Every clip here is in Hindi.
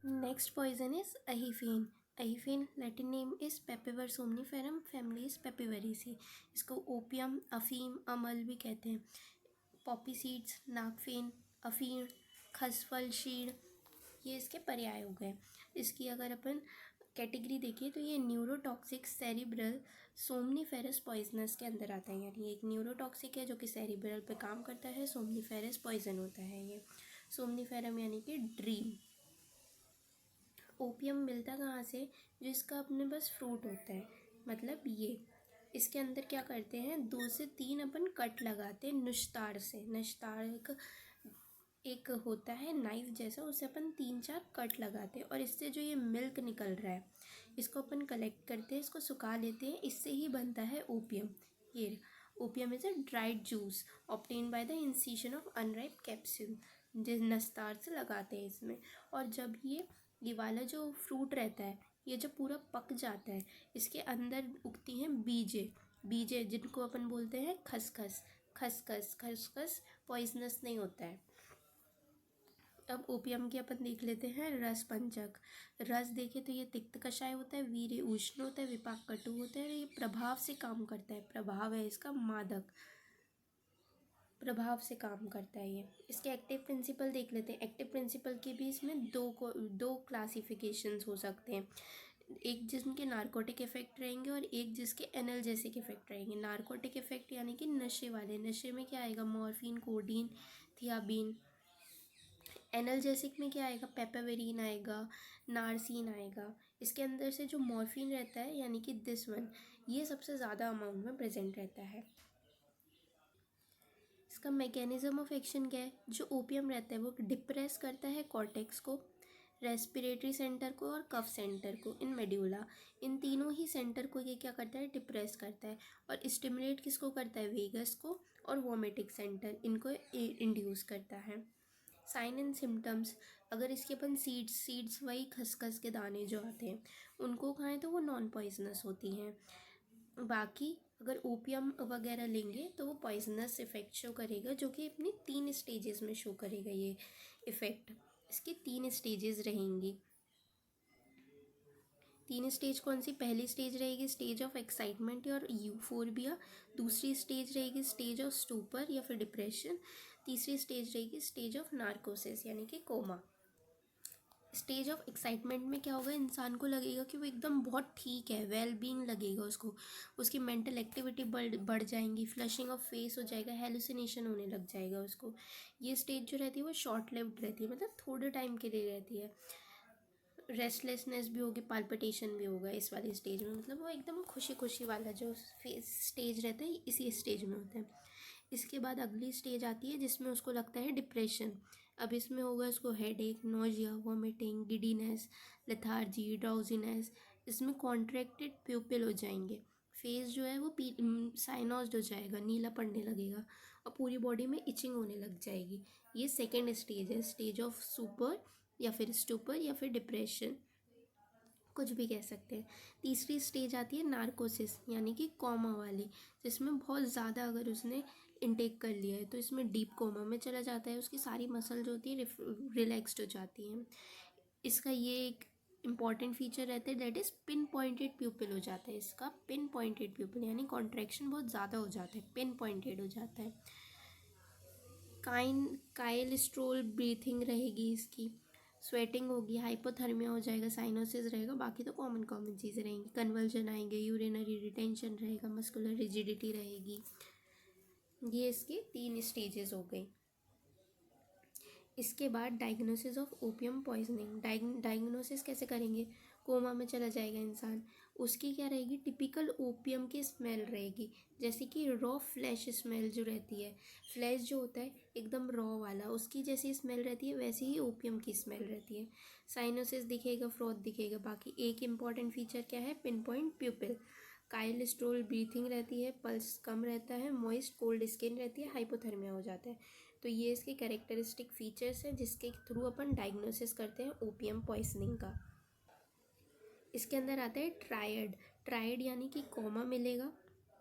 नेक्स्ट पॉइजन इज अहीफेन। अहीफेन Latin name is Papaver somniferum, family is Papaveraceae. इसको ओपियम, अफीम, अमल भी कहते हैं। पॉपी सीड्स, नागफेन, अफीण, खसफल, शीड़, ये इसके पर्याय हो गए। इसकी अगर अपन कैटेगरी देखें तो ये न्यूरोटॉक्सिक सेरिब्रल सोमनीफेरस पॉइजनस के अंदर आता है। यानी एक न्यूरोटॉक्सिक है जो कि सेरिब्रल पे काम करता है, सोमनीफेरस पॉइजन होता है ये। सोमनीफेरम यानी कि ड्रीम। ओपियम मिलता कहाँ से? जो इसका अपने पास फ्रूट होता है, मतलब ये। इसके अंदर क्या करते हैं, 2 से 3 अपन कट लगाते हैं नुश्तार से। नुश्तार एक होता है नाइफ जैसा, उसे अपन 3-4 कट लगाते हैं और इससे जो ये मिल्क निकल रहा है इसको अपन कलेक्ट करते हैं, इसको सुखा लेते हैं, इससे ही बनता है ओपियम। ये opium is a dried juice obtain by the incision of unripe capsule, जिस नस्तार से लगाते हैं इसमें। और जब ये वाला जो फ्रूट रहता है ये जब पूरा पक जाता है, इसके अंदर उगती हैं बीजे। बीजे जिनको अपन बोलते हैं खसखस। खसखस खसखस पॉइजनस नहीं होता है। अब ओपियम की अपन देख लेते हैं रस पंचक। रस देखे तो ये तिक्त कषाय होता है, वीर्य उष्ण होता है, विपाक कटु होता है, ये प्रभाव से काम करता है। प्रभाव है इसका मादक, प्रभाव से काम करता है ये। इसके एक्टिव प्रिंसिपल देख लेते हैं। एक्टिव प्रिंसिपल के भी इसमें दो क्लासिफिकेशंस हो सकते हैं। एक जिनके नारकोटिक इफेक्ट रहेंगे और एक जिसके एनाल्जेसिक इफेक्ट रहेंगे। नारकोटिक इफेक्ट यानी कि नशे वाले, नशे में क्या आएगा, मॉर्फिन, कोडीन, थियाबीन। एनाल्जेसिक में क्या आएगा, पेपावेरिन आएगा, नारसीन आएगा। इसके अंदर से जो मॉर्फिन रहता है यानी कि दिस वन, ये सबसे ज़्यादा अमाउंट में प्रेजेंट रहता है। इसका मैकेनिज्म ऑफ एक्शन क्या है? जो ओपियम रहता है वो डिप्रेस करता है कॉर्टेक्स को, रेस्पिरेटरी सेंटर को और कफ सेंटर को, इन मेड्यूला। इन तीनों ही सेंटर को ये क्या करता है, डिप्रेस करता है। और स्टिमुलेट किसको करता है, वेगस को और वोमेटिक सेंटर, इनको इंड्यूस करता है। साइन एंड सिम्टम्स, अगर इसके अपन सीड्स वही खसखस के दाने जो आते हैं उनको खाएं तो वो नॉन पॉइजनस होती हैं। बाकी अगर ओपियम वगैरह लेंगे तो वो पॉइजनस इफ़ेक्ट शो करेगा, जो कि अपनी 3 स्टेजेस में शो करेगा ये इफ़ेक्ट। इसकी 3 स्टेजेस रहेंगी। 3 स्टेज कौन सी? पहली स्टेज रहेगी स्टेज ऑफ एक्साइटमेंट और यूफोर्बिया। दूसरी स्टेज रहेगी स्टेज ऑफ स्टूपर या फिर डिप्रेशन। तीसरी स्टेज रहेगी स्टेज ऑफ नार्कोसिस यानी कि कोमा। स्टेज ऑफ एक्साइटमेंट में क्या होगा, इंसान को लगेगा कि वो एकदम बहुत ठीक है, वेल बीइंग लगेगा उसको, उसकी मेंटल एक्टिविटी बढ़ जाएंगी, फ्लशिंग ऑफ फेस हो जाएगा, हेलुसिनेशन होने लग जाएगा उसको। ये स्टेज जो रहती है वो शॉर्ट लिव्ड रहती है, मतलब थोड़े टाइम के लिए रहती है। रेस्टलेसनेस भी होगी, पाल्पिटेशन भी होगा इस वाली स्टेज में, मतलब वो एकदम खुशी खुशी वाला जो स्टेज रहता है इसी स्टेज में होता है। इसके बाद अगली स्टेज आती है जिसमें उसको लगता है डिप्रेशन। अब इसमें होगा उसको headache, nausea, vomiting, giddiness, lethargy, drowsiness. इसमें कॉन्ट्रैक्टेड प्यूपिल हो जाएंगे, फेस जो है वो साइनोज्ड हो जाएगा, नीला पड़ने लगेगा और पूरी बॉडी में इचिंग होने लग जाएगी। ये सेकेंड स्टेज है, स्टेज ऑफ सुपर या फिर स्टूपर या फिर डिप्रेशन, कुछ भी कह सकते हैं। तीसरी स्टेज आती है नार्कोसिस यानी कि कोमा वाली, जिसमें बहुत ज़्यादा अगर उसने इनटेक कर लिया है तो इसमें डीप कोमा में चला जाता है, उसकी सारी मसल जो होती है रिलैक्स्ड हो जाती हैं। इसका ये एक इम्पॉर्टेंट फीचर रहता है, दैट इज़ पिन पॉइंटेड प्यूपिल हो जाता है इसका। पिन पॉइंटेड प्यूपिल यानी कॉन्ट्रैक्शन बहुत ज़्यादा हो जाता है, पिन पॉइंटेड हो जाता है। काइलेस्ट्रोल ब्रीथिंग रहेगी इसकी, स्वेटिंग होगी, हाइपोथर्मिया हो जाएगा, साइनोसिस रहेगा, बाकी तो कॉमन कॉमन चीज़ें रहेंगी। कन्वल्जन आएंगे, यूरिनरी रिटेंशन रहेगा, मस्कुलर रिजिडिटी रहेगी। ये इसकी 3 स्टेजेस हो गई। इसके बाद diagnosis of opium poisoning. Diagnosis कैसे करेंगे, कोमा में चला जाएगा इंसान, उसकी क्या रहेगी, टिपिकल ओपियम की स्मेल रहेगी, जैसे कि रॉ फ्लैश स्मेल जो रहती है, फ्लैश जो होता है एकदम रॉ वाला, उसकी जैसी स्मेल रहती है वैसे ही ओपियम की स्मेल रहती है। साइनोसिस दिखेगा, फ्रॉथ दिखेगा। बाकी एक इम्पॉर्टेंट फीचर क्या है, पिन पॉइंट प्यूपिल। काइलेस्ट्रोल ब्रीथिंग रहती है, पल्स कम रहता है, मॉइस्ट कोल्ड स्किन रहती है, हाइपोथर्मिया हो जाता है। तो ये इसके कैरेक्टरिस्टिक फीचर्स हैं जिसके थ्रू अपन डायग्नोसिस करते हैं ओपियम पॉइजनिंग का। इसके अंदर आता है ट्रायड। ट्रायड यानी कि कोमा मिलेगा,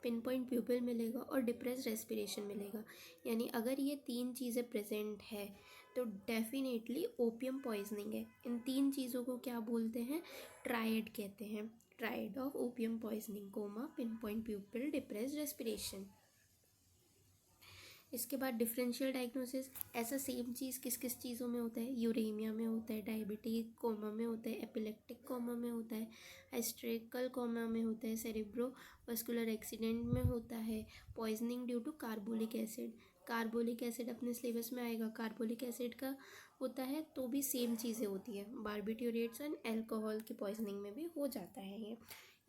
पिन पॉइंट प्यूपिल मिलेगा और डिप्रेस रेस्पिरेशन मिलेगा। यानी अगर ये 3 चीज़ें प्रेजेंट है तो डेफिनेटली ओपियम पॉइजनिंग है। इन 3 चीज़ों को क्या बोलते हैं? ट्रायड कहते हैं। Triad of opium poisoning, coma, pin point pupil, depress respiration. इसके बाद डिफरेंशियल डायग्नोसिस, ऐसा सेम चीज़ किस किस चीज़ों में होता है? यूरेमिया में होता है, डायबिटिक कोमा में होता है, एपिलेप्टिक कोमा में होता है, हिस्टेरिकल कोमा में होता है, सेरेब्रोवास्कुलर एक्सीडेंट में होता है, poisoning due to carbolic acid. Carbolic acid अपने सिलेबस में आएगा, कार्बोलिक एसिड का होता है तो भी सेम चीज़ें होती है। बारबिट्यूरेट्स एंड अल्कोहल की पॉइजनिंग में भी हो जाता है ये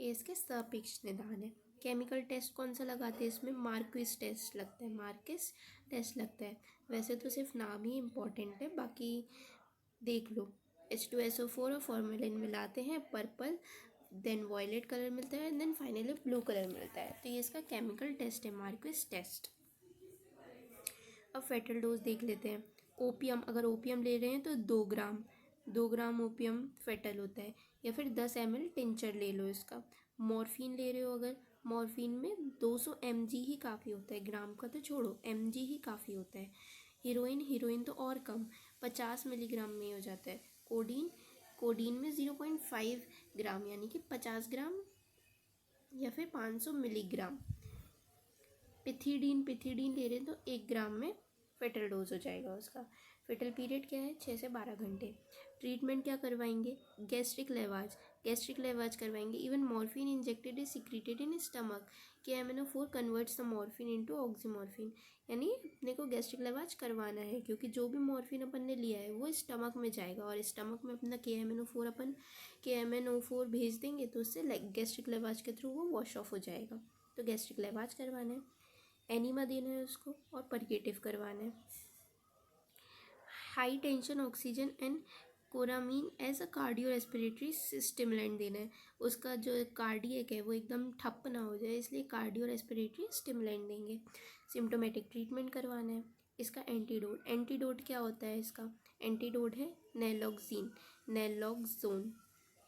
इसके सापेक्ष निदान है। केमिकल टेस्ट कौन सा लगाते हैं इसमें? मार्क्विस टेस्ट लगता है, मार्क्विस टेस्ट लगता है। वैसे तो सिर्फ नाम ही इम्पॉर्टेंट है, बाकी देख लो। H2SO4 और फॉर्मेलिन मिलाते हैं, पर्पल, देन वॉयलेट कलर मिलता है, देन फाइनली ब्लू कलर मिलता है। तो ये इसका केमिकल टेस्ट है, मार्क्विस टेस्ट। अब फेटल डोज देख लेते हैं। ओपियम, अगर ओपियम ले रहे हैं तो 2 ग्राम ओपियम फेटल होता है, या फिर 10 ml टिंचर ले लो इसका। मॉर्फिन ले रहे हो अगर, मॉर्फिन में 200 mg ही काफ़ी होता है, ग्राम का तो छोड़ो, mg ही काफ़ी होता है। हीरोइन तो और कम, 50 मिलीग्राम में हो जाता है। कोडीन में 0.5 ग्राम यानी कि 50 ग्राम या फिर 500 मिलीग्राम। पिथिडीन ले रहे हैं तो 1 ग्राम में फेटल डोज हो जाएगा उसका। फेटल पीरियड क्या है? 6 से 12 घंटे। ट्रीटमेंट क्या करवाएंगे? गैस्ट्रिक लेवाज करवाएंगे। Even morphine injected is secreted in stomach. KMNO4 converts the morphine into oxymorphine. यानी अपने को गैस्ट्रिक लेवाज करवाना है, क्योंकि जो भी मॉर्फिन अपन ने लिया है वो स्टमक में जाएगा, और स्टमक में अपना KMNO4 भेज देंगे तो उससे गैस्ट्रिक लेवाज के थ्रू वो वॉश ऑफ हो जाएगा। तो गैस्ट्रिक लेवाज करवाना है, एनीमा देना है उसको, और परगेटिव करवाना है। High tension oxygen and coramine as a cardio respiratory stimulant देना है। उसका जो कार्डियक है वो एकदम ठप ना हो जाए, इसलिए कार्डियो रेस्पिरेटरी स्टिमुलेंट देंगे। सिम्टोमेटिक ट्रीटमेंट करवाना है। इसका एंटीडोट क्या होता है? इसका एंटीडोट है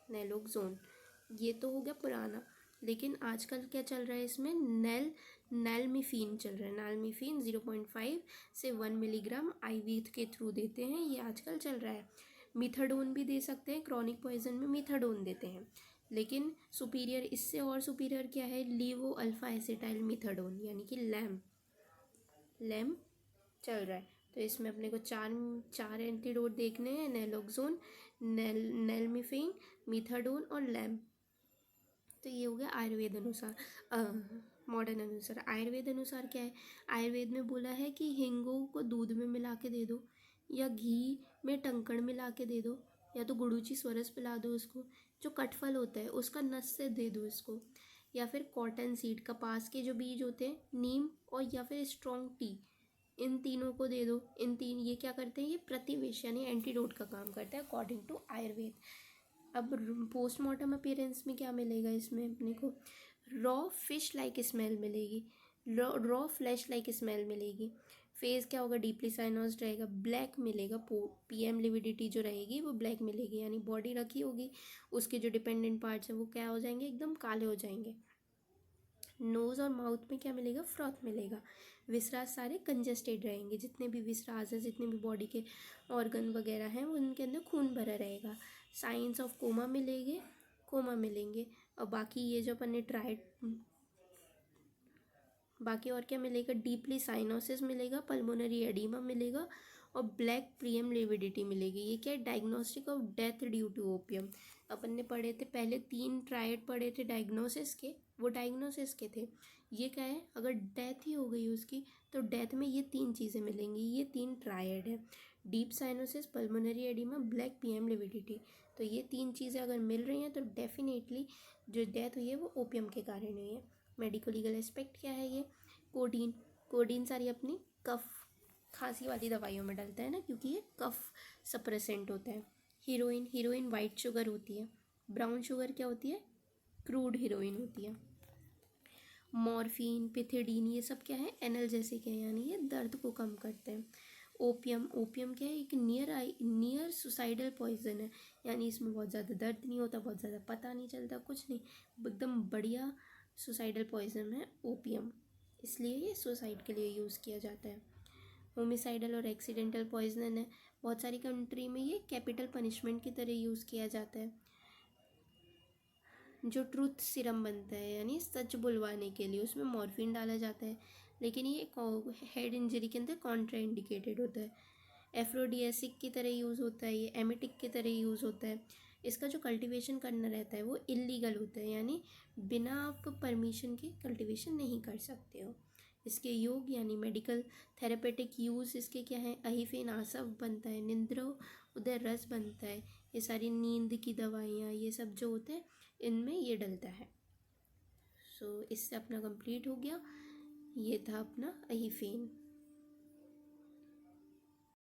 नैलोक्सोन। ये तो हो गया पुराना, लेकिन आजकल क्या चल रहा है इसमें? नैलमिफीन चल रहा है। नैलमिफीन 0.5 से 1 मिलीग्राम IV के थ्रू देते हैं, ये आजकल चल रहा है। मिथाडोन भी दे सकते हैं, क्रॉनिक पॉइजन में मिथाडोन देते हैं, लेकिन सुपीरियर, इससे और सुपीरियर क्या है? लीवो अल्फा एसिटाइल मिथाडोन, यानी कि लैम चल रहा है। तो इसमें अपने को चार एंटीडोट देखने हैं, नैलोक्सोन, नैलमिफीन, मिथाडोन और लैम। तो ये हो गया आयुर्वेद अनुसार। मॉडर्न अनुसार, आयुर्वेद अनुसार क्या है? आयुर्वेद में बोला है कि हिंगो को दूध में मिला के दे दो, या घी में टंकण मिला के दे दो, या तो गुड़ूची स्वरस पिला दो उसको। जो कटफल होता है उसका नस से दे दो इसको, या फिर कॉटन सीड, कपास के जो बीज होते हैं, नीम, और या फिर स्ट्रॉन्ग टी, इन तीनों को दे दो। ये क्या करते हैं? ये प्रतिविष यानी एंटीडोट का काम करता है अकॉर्डिंग टू आयुर्वेद। अब पोस्टमार्टम अपीयरेंस में क्या मिलेगा इसमें अपने को? रॉ फिश लाइक स्मेल मिलेगी, रॉ फ्लैश लाइक स्मेल मिलेगी। फेस क्या होगा? डीपली साइनोस्ड रहेगा, ब्लैक मिलेगा। PM लिविडिटी जो रहेगी वो ब्लैक मिलेगी, यानी बॉडी रखी होगी, उसके जो डिपेंडेंट पार्ट्स हैं वो क्या हो जाएंगे? एकदम काले हो जाएंगे। नोज़ और माउथ में क्या मिलेगा? फ्रॉथ मिलेगा। विसरास सारे कंजेस्टेड रहेंगे, जितने भी विसरास है, जितने भी बॉडी के ऑर्गन वगैरह हैं उनके अंदर खून भरा रहेगा। साइंस ऑफ कोमा मिलेंगे। और बाकी ये जो अपन ने बाकी और क्या मिलेगा? डीपली साइनोसिस मिलेगा, पल्मोनरी एडिमा मिलेगा, और ब्लैक प्रियम लिविडिटी मिलेगी। ये क्या है? Diagnostic of death due to opium. अपन ने पढ़े थे पहले 3 ट्रायड पढ़े थे डायग्नोसिस के, वो डायग्नोसिस के थे। ये क्या है? अगर डेथ ही हो गई उसकी तो डेथ में ये 3 चीज़ें मिलेंगी, ये 3 ट्रायड है। Deep cyanosis, pulmonary oedema, black PM lividity. तो ये 3 चीज़ें अगर मिल रही हैं तो डेफिनेटली जो डेथ हुई है वो ओपियम के कारण हुई है। मेडिको लीगल एस्पेक्ट क्या है? ये कोडीन सारी अपनी कफ खांसी वाली दवाइयों में डलता है ना, क्योंकि ये कफ सप्रेसेंट होता है। हीरोइन वाइट शुगर होती है। ब्राउन शुगर क्या होती है? क्रूड हीरोइन होती है। मॉर्फिन, पिथिडीन, ये सब क्या है? एनाल्जेसिक है, यानी ये दर्द को कम करते हैं। ओपियम क्या है? एक नियर सुसाइडल पॉइजन है, यानी इसमें बहुत ज़्यादा दर्द नहीं होता, बहुत ज़्यादा पता नहीं चलता, कुछ नहीं, एकदम बढ़िया सुसाइडल पॉइजन है ओपियम, इसलिए ये सुसाइड के लिए यूज़ किया जाता है। होमिसाइडल और एक्सीडेंटल पॉइजन है, बहुत सारी कंट्री में ये कैपिटल पनिशमेंट की तरह यूज़ किया जाता है। जो ट्रूथ सीरम बनता है यानी सच बुलवाने के लिए, उसमें मॉर्फिन डाला जाता है, लेकिन ये हेड इंजरी के अंदर कॉन्ट्रा इंडिकेटेड होता है। एफ्रोडियासिक की तरह यूज़ होता है, ये एमेटिक की तरह यूज़ होता है। इसका जो कल्टीवेशन करना रहता है वो इलीगल होता है, यानी बिना आप परमिशन के कल्टीवेशन नहीं कर सकते हो। इसके योग यानी मेडिकल थेरेपेटिक यूज़ इसके क्या है, अहिफेन आसव बनता है, निंद्रो उदय रस बनता है, ये सारी नींद की दवाइयाँ ये सब जो होते हैं इनमें ये डलता है। सो इससे अपना कंप्लीट हो गया, ये था अपना अहिफेन।